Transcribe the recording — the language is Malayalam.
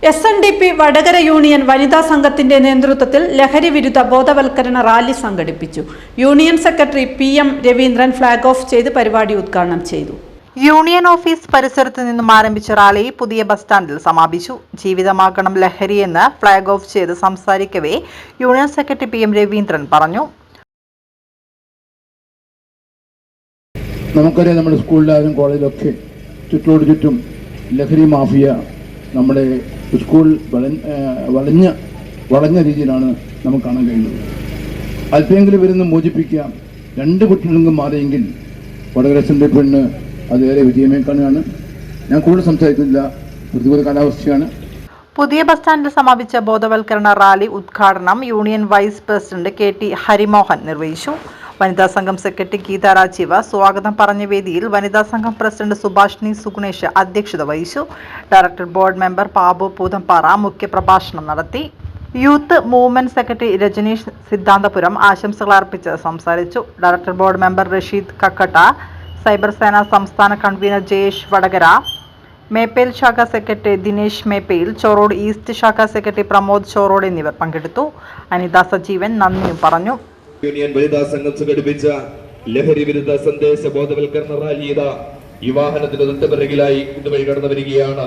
SNDP വടകര യൂണിയൻ വനിതാ സംഘത്തിന്റെ നേതൃത്വത്തിൽ ലഹരി വിരുദ്ധ ബോധവൽക്കരണ റാലി സംഘടിപ്പിച്ചു. Union secretary PM Raveendran flag off ചെയ്ത് പരിപാടി ഉദ്ഘാടനം ചെയ്തു. യൂണിയൻ ഓഫീസ് പരിസരത്ത് നിന്നും ആരംഭിച്ച റാലി പുതിയ ബസ് സ്റ്റാൻഡിൽ സമാപിച്ചു. ജീവിതമാക്കണം ലഹരിയെന്ന് ഫ്ലാഗ് ഓഫ് ചെയ്ത് സംസാരിക്കവേ യൂണിയൻ സെക്രട്ടറി PM രവീന്ദ്രൻ പറഞ്ഞു. നമുക്കറിയാം, നമ്മുടെ സ്കൂളിലായാലും കോളേജിലൊക്കെ ചുറ്റോട് ചുറ്റും ലഹരി മാഫിയ നമ്മുടെ സ്കൂൾ വളഞ്ഞ രീതിയിലാണ് നമുക്ക് കാണാൻ കഴിയുന്നത്. അല്പമെങ്കിലും വരുന്ന മോചിപ്പിക്കുക, 2 കുട്ടികൾക്കും മാറിയെങ്കിൽ വടകര SNDP അതേറെ വിജയമേക്കാനാണ്. ഞാൻ കൂടുതൽ സംസാരിക്കുന്നില്ല, പ്രതികൂല കാലാവസ്ഥയാണ്. പുതിയ ബസ് സ്റ്റാൻഡിൽ സമാപിച്ച ബോധവൽക്കരണ റാലി ഉദ്ഘാടനം union vice president KT Harimohan നിർവഹിച്ചു. വനിതാ സംഘം സെക്രട്ടറി ഗീത രാജീവ് സ്വാഗതം പറഞ്ഞ വേദിയിൽ വനിതാ സംഘം പ്രസിഡന്റ് സുഭാഷിണി സുഗുണേഷ് അധ്യക്ഷത വഹിച്ചു. Director board member Pabu Poothampara മുഖ്യപ്രഭാഷണം നടത്തി. Youth movement secretary Rajaneesh Sidhanthapuram ആശംസകൾ അർപ്പിച്ച് സംസാരിച്ചു. Director board member Rasheed Kakkatta, cyber Sena സംസ്ഥാന കൺവീനർ ജയേഷ് വടകര, മേപ്പേൽ ശാഖ സെക്രട്ടറി ദിനേശ് മേപ്പയിൽ, ചോറോഡ് ഈസ്റ്റ് ശാഖ സെക്രട്ടറി പ്രമോദ് ചോറോഡ് എന്നിവർ പങ്കെടുത്തു. അനിത സജീവൻ നന്ദിയും പറഞ്ഞു. യൂണിയൻ വനിതാ സംഘം സംഘടിപ്പിച്ച ലഹരി വിരുദ്ധ സന്ദേശ ബോധവൽക്കരണ റാലി ഈ വാഹനത്തിന് തൊട്ടുപിറകിലായി ഇതുവഴി കടന്നു വരികയാണ്.